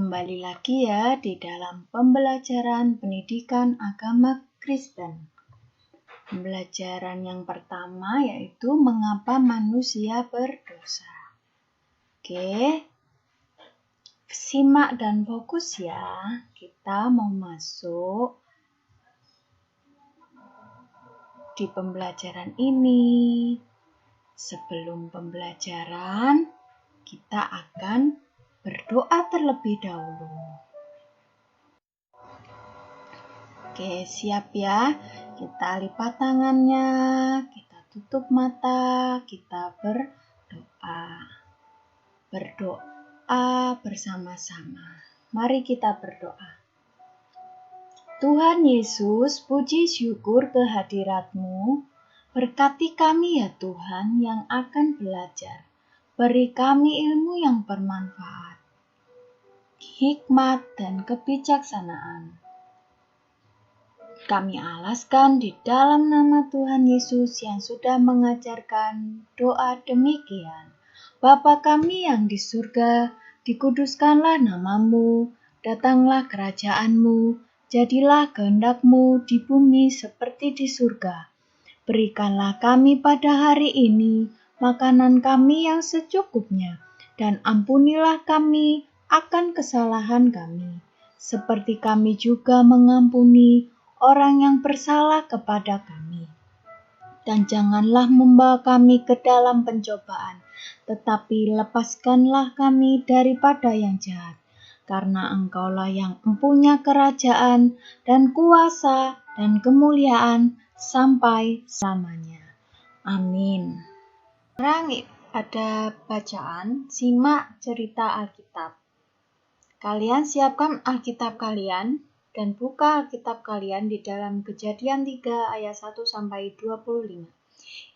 Kembali lagi ya di dalam pembelajaran pendidikan agama Kristen. Pembelajaran yang pertama yaitu mengapa manusia berdosa. Oke, simak dan fokus ya. Kita mau masuk di pembelajaran ini. Sebelum pembelajaran, kita akan berdoa terlebih dahulu. Oke, siap ya. Kita lipat tangannya, kita tutup mata, kita berdoa. Berdoa bersama-sama. Mari kita berdoa. Tuhan Yesus, puji syukur kehadirat-Mu. Berkati kami ya Tuhan yang akan belajar. Beri kami ilmu yang bermanfaat, hikmat dan kebijaksanaan. Kami alaskan di dalam nama Tuhan Yesus yang sudah mengajarkan doa demikian. Bapa kami yang di surga, dikuduskanlah nama-Mu, datanglah kerajaan-Mu, jadilah kehendak-Mu di bumi seperti di surga. Berikanlah kami pada hari ini makanan kami yang secukupnya, dan ampunilah kami akan kesalahan kami, seperti kami juga mengampuni orang yang bersalah kepada kami. Dan janganlah membawa kami ke dalam pencobaan, tetapi lepaskanlah kami daripada yang jahat, karena Engkaulah yang mempunyai kerajaan dan kuasa dan kemuliaan sampai selamanya. Amin. Sekarang ada bacaan, simak cerita Alkitab. Kalian siapkan Alkitab kalian dan buka Alkitab kalian di dalam Kejadian 3 ayat 1 sampai 25.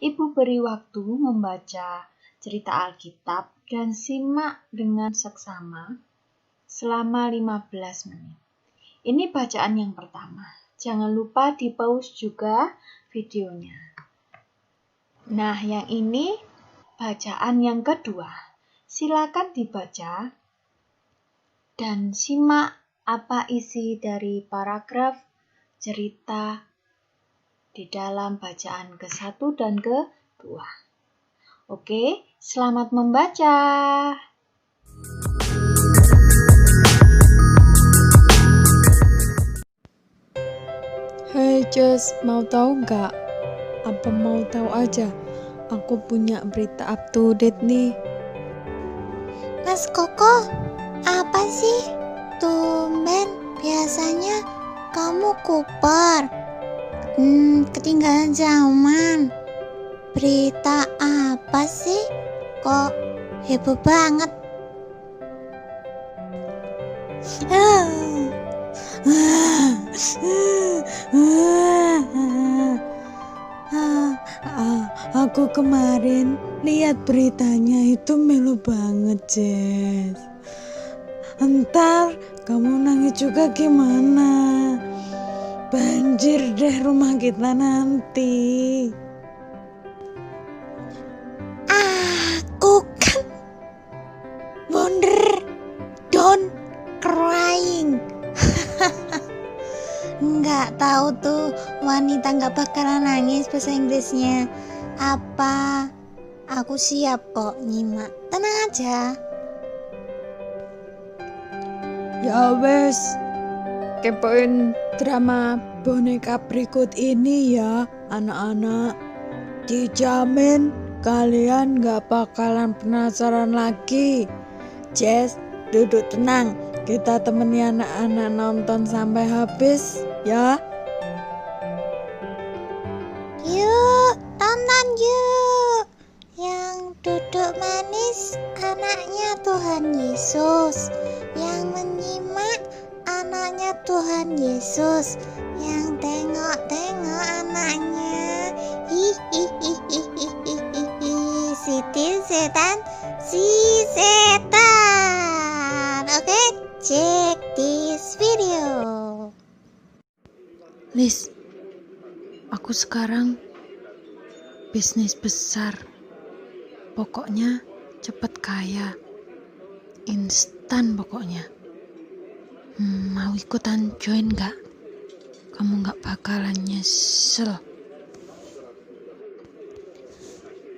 Ibu beri waktu membaca cerita Alkitab dan simak dengan seksama selama 15 menit. Ini bacaan yang pertama. Jangan lupa di-pause juga videonya. Nah, yang ini bacaan yang kedua. Silakan dibaca dan simak apa isi dari paragraf cerita di dalam bacaan ke-1 dan ke-2. Oke, selamat membaca. Hai Jess, mau tahu nggak? Apa mau tahu aja? Aku punya berita up to date nih. Mas Koko, apa sih? Tumben, biasanya kamu kuper. Ketinggalan zaman. Berita apa sih? Kok heboh banget? Aku kemarin lihat beritanya itu melu banget, Jess. Entar kamu nangis juga gimana? Banjir deh rumah kita nanti. Aku kan wonder, don't crying. Nggak tahu tuh wanita nggak bakalan nangis bahasa Inggrisnya apa. Aku siap kok nyimak, tenang aja. Ya wes, kepoin drama boneka berikut ini ya anak-anak. Dijamin kalian gak bakalan penasaran lagi. Jess, duduk tenang, kita temani anak-anak nonton sampai habis ya. Yuk, tonton yuk. Yang duduk manis anaknya Tuhan Yesus. Yang menyimak anaknya Tuhan Yesus. Yang tengok-tengok anaknya. Si setan. Oke, check this video. Liz, aku sekarang bisnis besar. Pokoknya cepet kaya. Instan pokoknya. Mau ikutan join gak? Kamu gak bakalan nyesel.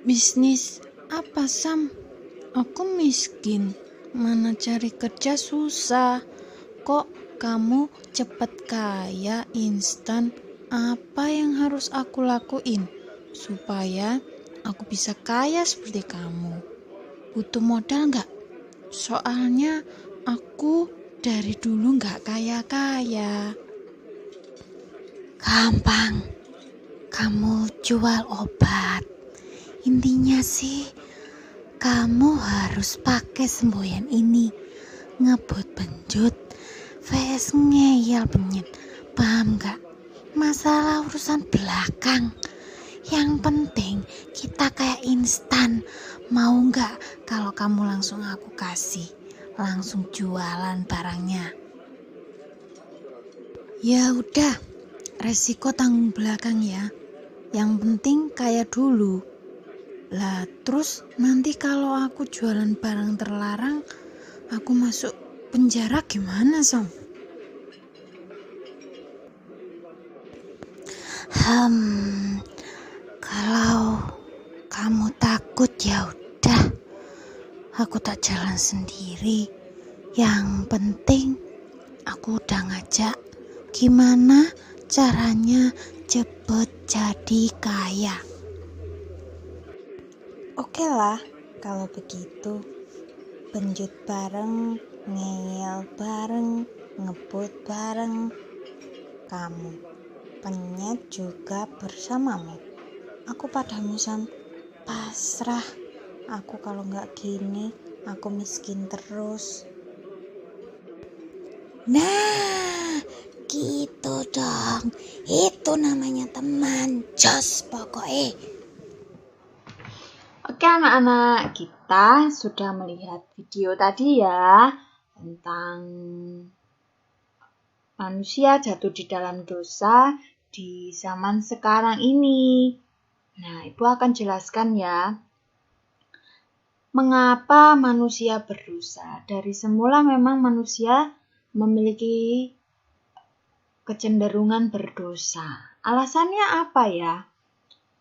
Bisnis apa, Sam? Aku miskin, mana cari kerja susah. Kok kamu cepet kaya instan? Apa yang harus aku lakuin supaya aku bisa kaya seperti kamu? Butuh modal gak? Soalnya aku dari dulu gak kaya-kaya. Gampang, kamu jual obat. Intinya sih, kamu harus pakai semboyan ini. Ngebut benjut, vs ngeyel penyet. Paham gak? Masalah urusan belakang. Yang penting kita kayak instan. Mau gak kalau kamu langsung aku kasih? Langsung jualan barangnya. Ya udah, resiko tanggung belakang ya. Yang penting kaya dulu. Lah terus nanti kalau aku jualan barang terlarang, aku masuk penjara gimana, Sam? Kalau kamu takut ya udah, aku tak jalan sendiri. Yang penting aku udah ngajak gimana caranya cepet jadi kaya. Oke lah, kalau begitu. Benjut bareng, ngeyel bareng, ngebut bareng. Kamu penyet juga bersamamu. Aku padamu, Sam. Pasrah. Aku kalau nggak gini, aku miskin terus. Nah, gitu dong. Itu namanya teman. Jos pokoknya. Oke anak-anak, kita sudah melihat video tadi ya tentang manusia jatuh di dalam dosa di zaman sekarang ini. Nah, Ibu akan jelaskan ya, mengapa manusia berdosa. Dari semula memang manusia memiliki kecenderungan berdosa. Alasannya apa ya?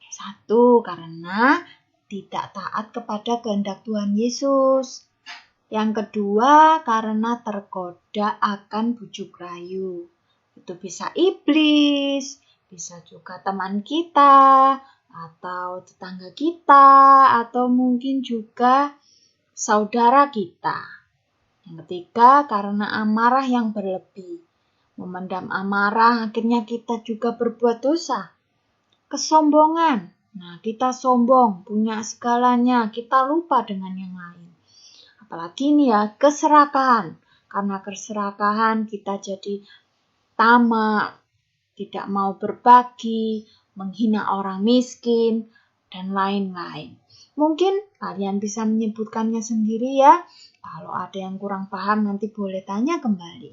Satu, karena tidak taat kepada kehendak Tuhan Yesus. Yang kedua, karena tergoda akan bujuk rayu. Itu bisa iblis, bisa juga teman kita, atau tetangga kita, atau mungkin juga saudara kita. Yang ketiga, karena amarah yang berlebih. Memendam amarah, akhirnya kita juga berbuat dosa. Kesombongan. Nah, kita sombong, punya segalanya, kita lupa dengan yang lain. Apalagi ini ya, keserakahan. Karena keserakahan kita jadi tamak, tidak mau berbagi, menghina orang miskin, dan lain-lain. Mungkin kalian bisa menyebutkannya sendiri ya. Kalau ada yang kurang paham nanti boleh tanya kembali.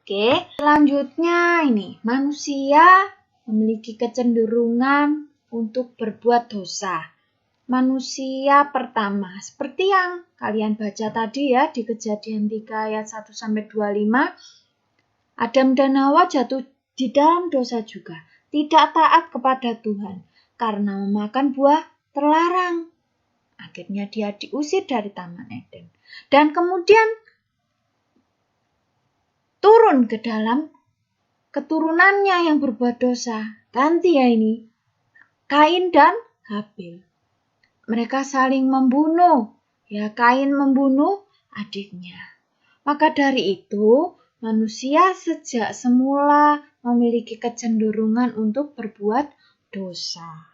Oke, selanjutnya ini, manusia memiliki kecenderungan untuk berbuat dosa. Manusia pertama, seperti yang kalian baca tadi ya di Kejadian 3 ayat 1-25, Adam dan Hawa jatuh di dalam dosa juga, tidak taat kepada Tuhan karena memakan buah terlarang. Akhirnya dia diusir dari Taman Eden. Dan kemudian turun ke dalam keturunannya yang berbuat dosa. Ganti ya ini, Kain dan Habil. Mereka saling membunuh. Ya, Kain membunuh adiknya. Maka dari itu, manusia sejak semula memiliki kecenderungan untuk berbuat dosa.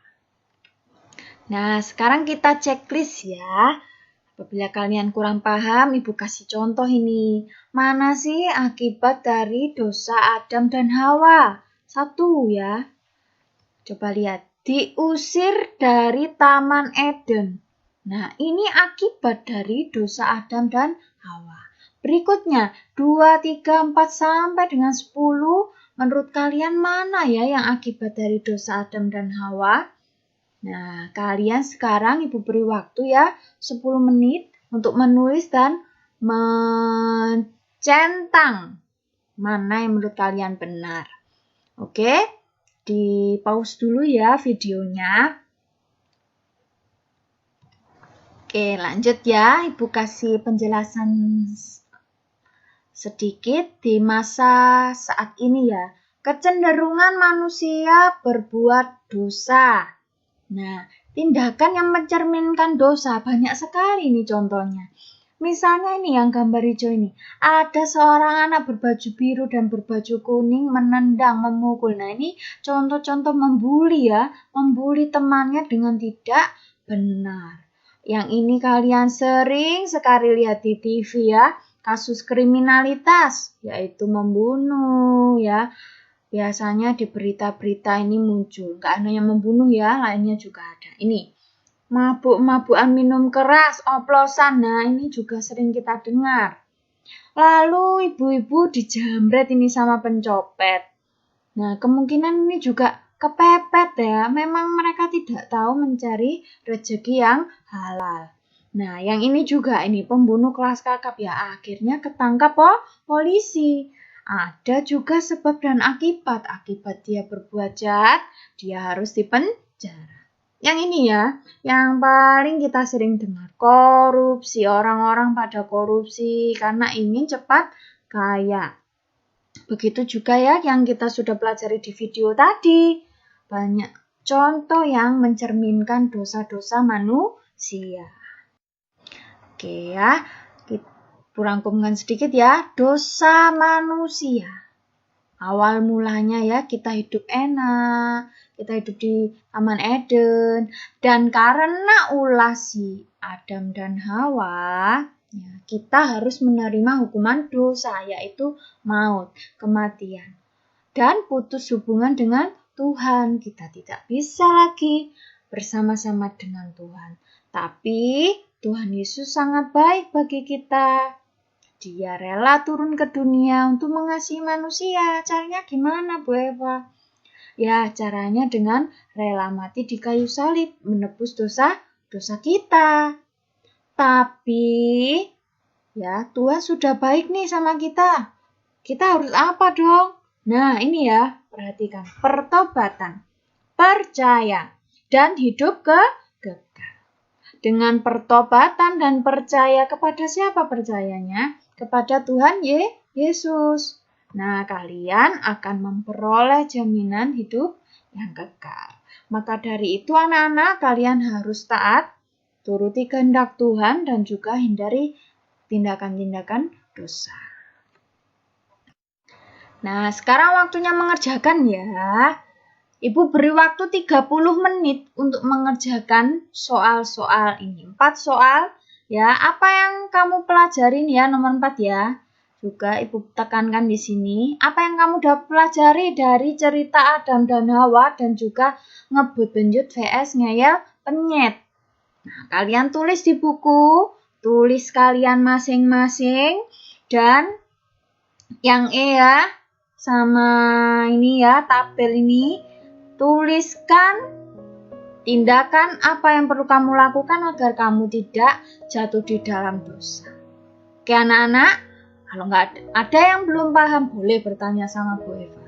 Nah, sekarang kita checklist ya. Apabila kalian kurang paham, Ibu kasih contoh ini. Mana sih akibat dari dosa Adam dan Hawa? 1 ya. Coba lihat. Diusir dari Taman Eden. Nah, ini akibat dari dosa Adam dan Hawa. Berikutnya, 2, 3, 4 sampai dengan 10. Menurut kalian mana ya yang akibat dari dosa Adam dan Hawa? Nah, kalian sekarang Ibu beri waktu ya 10 menit untuk menulis dan centang. Mana yang menurut kalian benar? Oke, di pause dulu ya videonya. Oke, lanjut ya. Ibu kasih penjelasan sedikit di masa saat ini ya. Kecenderungan manusia berbuat dosa. Nah, tindakan yang mencerminkan dosa banyak sekali nih contohnya. Misalnya ini yang gambar hijau ini. Ada seorang anak berbaju biru dan berbaju kuning menendang, memukul. Nah, ini contoh-contoh membuli ya. Membuli temannya dengan tidak benar. Yang ini kalian sering sekali lihat di TV ya. Kasus kriminalitas, yaitu membunuh ya. Biasanya di berita-berita ini muncul. Gak hanya yang membunuh ya, lainnya juga ada. Ini. Mabuk-mabukan minum keras, oplosan. Nah, ini juga sering kita dengar. Lalu ibu-ibu dijamret ini sama pencopet. Nah, kemungkinan ini juga kepepet ya. Memang mereka tidak tahu mencari rezeki yang halal. Nah, yang ini juga ini pembunuh kelas kakap ya. Akhirnya ketangkap polisi. Ada juga sebab dan akibat. Akibat dia berbuat jahat, dia harus dipenjara. Yang ini ya, yang paling kita sering dengar, korupsi. Orang-orang pada korupsi karena ingin cepat kaya. Begitu juga ya yang kita sudah pelajari di video tadi. Banyak contoh yang mencerminkan dosa-dosa manusia. Oke ya, kita rangkumkan sedikit ya. Dosa manusia. Awal mulanya ya kita hidup enak. Kita hidup di Taman Eden. Dan karena ulah si Adam dan Hawa, ya, kita harus menerima hukuman dosa, yaitu maut, kematian. Dan putus hubungan dengan Tuhan. Kita tidak bisa lagi bersama-sama dengan Tuhan. Tapi Tuhan Yesus sangat baik bagi kita. Dia rela turun ke dunia untuk mengasihi manusia. Caranya gimana, Bu Eva? Ya, caranya dengan rela mati di kayu salib, menebus dosa kita. Tapi, ya, Tuhan sudah baik nih sama kita. Kita harus apa dong? Nah, ini ya, perhatikan. Pertobatan, percaya, dan hidup kekal. Dengan pertobatan dan percaya, kepada siapa percayanya? Kepada Tuhan Yesus. Nah, kalian akan memperoleh jaminan hidup yang kekal. Maka dari itu anak-anak, kalian harus taat, turuti kehendak Tuhan, dan juga hindari tindakan-tindakan dosa. Nah, sekarang waktunya mengerjakan ya. Ibu beri waktu 30 menit untuk mengerjakan soal-soal ini. 4 soal ya. Apa yang kamu pelajarin ya, nomor 4 ya. Juga Ibu tekankan di sini, apa yang kamu udah pelajari dari cerita Adam dan Hawa dan juga ngebut benjut vs ngeyel penyet. Nah, kalian tulis di buku, tulis kalian masing-masing, dan yang E ya, sama ini ya, tabel ini, tuliskan tindakan apa yang perlu kamu lakukan agar kamu tidak jatuh di dalam dosa. Oke anak-anak, kalau nggak ada yang belum paham, boleh bertanya sama Bu Eva.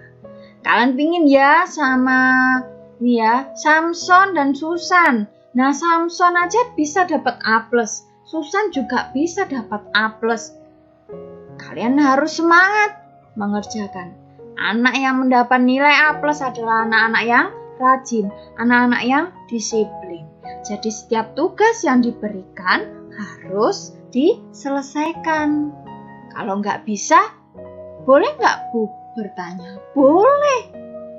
Kalian pingin ya sama ini ya, Samson dan Susan. Nah, Samson aja bisa dapat A+. Susan juga bisa dapat A+. Kalian harus semangat mengerjakan. Anak yang mendapat nilai A+ adalah anak-anak yang rajin, anak-anak yang disiplin. Jadi setiap tugas yang diberikan harus diselesaikan. Kalau nggak bisa, boleh nggak Bu bertanya? Boleh.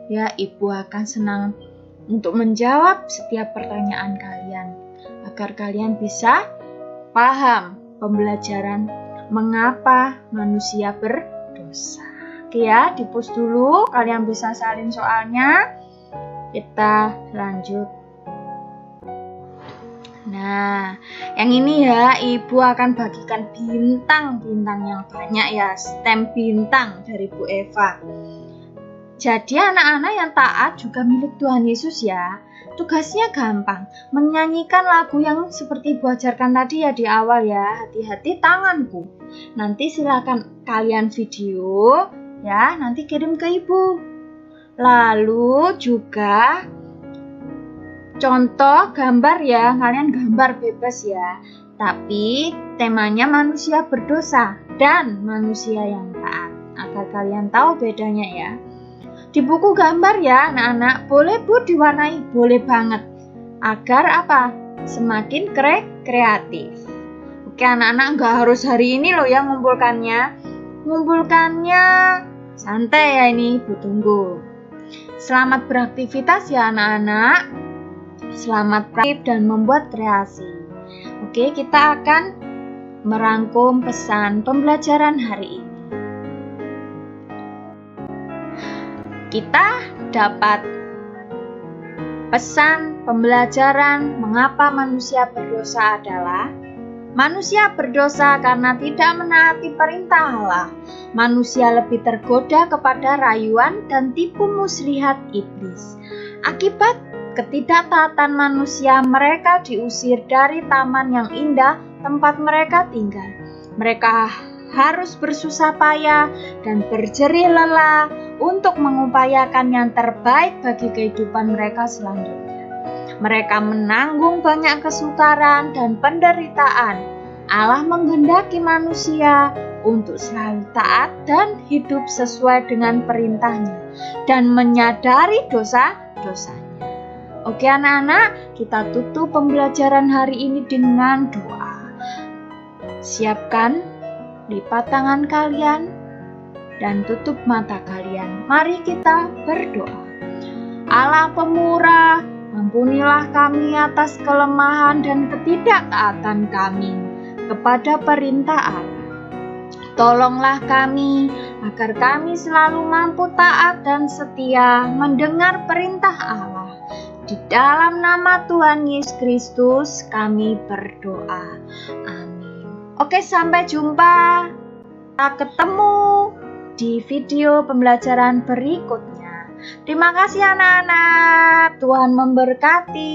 Ya, Ibu akan senang untuk menjawab setiap pertanyaan kalian. Agar kalian bisa paham pembelajaran mengapa manusia berdosa. Oke ya, di-pause dulu. Kalian bisa salin soalnya. Kita lanjut. Nah, yang ini ya, Ibu akan bagikan bintang-bintang yang banyak ya, stem bintang dari Bu Eva. Jadi anak-anak yang taat juga milik Tuhan Yesus ya. Tugasnya gampang, menyanyikan lagu yang seperti Ibu ajarkan tadi ya di awal ya, hati-hati tanganku. Nanti silakan kalian video ya, nanti kirim ke ibu. Lalu juga contoh gambar ya, kalian gambar bebas ya. Tapi temanya manusia berdosa dan manusia yang taat, agar kalian tahu bedanya ya. Di buku gambar ya anak-anak, boleh Bu diwarnai, boleh banget. Agar apa? Semakin kreatif. Oke anak-anak, nggak harus hari ini loh ya ngumpulkannya. Ngumpulkannya santai ya ini, Ibu tunggu. Selamat beraktivitas ya anak-anak. Selamat praktik dan membuat kreasi. Oke, kita akan merangkum pesan pembelajaran hari ini. Kita dapat pesan pembelajaran mengapa manusia berdosa adalah manusia berdosa karena tidak menaati perintah Allah. Manusia lebih tergoda kepada rayuan dan tipu muslihat iblis. Akibat ketidaktaatan manusia, mereka diusir dari taman yang indah tempat mereka tinggal. Mereka harus bersusah payah dan berjerih lelah untuk mengupayakan yang terbaik bagi kehidupan mereka selanjutnya. Mereka menanggung banyak kesukaran dan penderitaan. Allah menghendaki manusia untuk selalu taat dan hidup sesuai dengan perintahnya dan menyadari dosa-dosanya. Oke anak-anak, kita tutup pembelajaran hari ini dengan doa. Siapkan lipat tangan kalian dan tutup mata kalian. Mari kita berdoa. Allah pemurah, ampunilah kami atas kelemahan dan ketidaktaatan kami kepada perintah Allah. Tolonglah kami agar kami selalu mampu taat dan setia mendengar perintah Allah. Di dalam nama Tuhan Yesus Kristus kami berdoa. Amin. Oke, sampai jumpa. Kita ketemu di video pembelajaran berikutnya. Terima kasih anak-anak. Tuhan memberkati.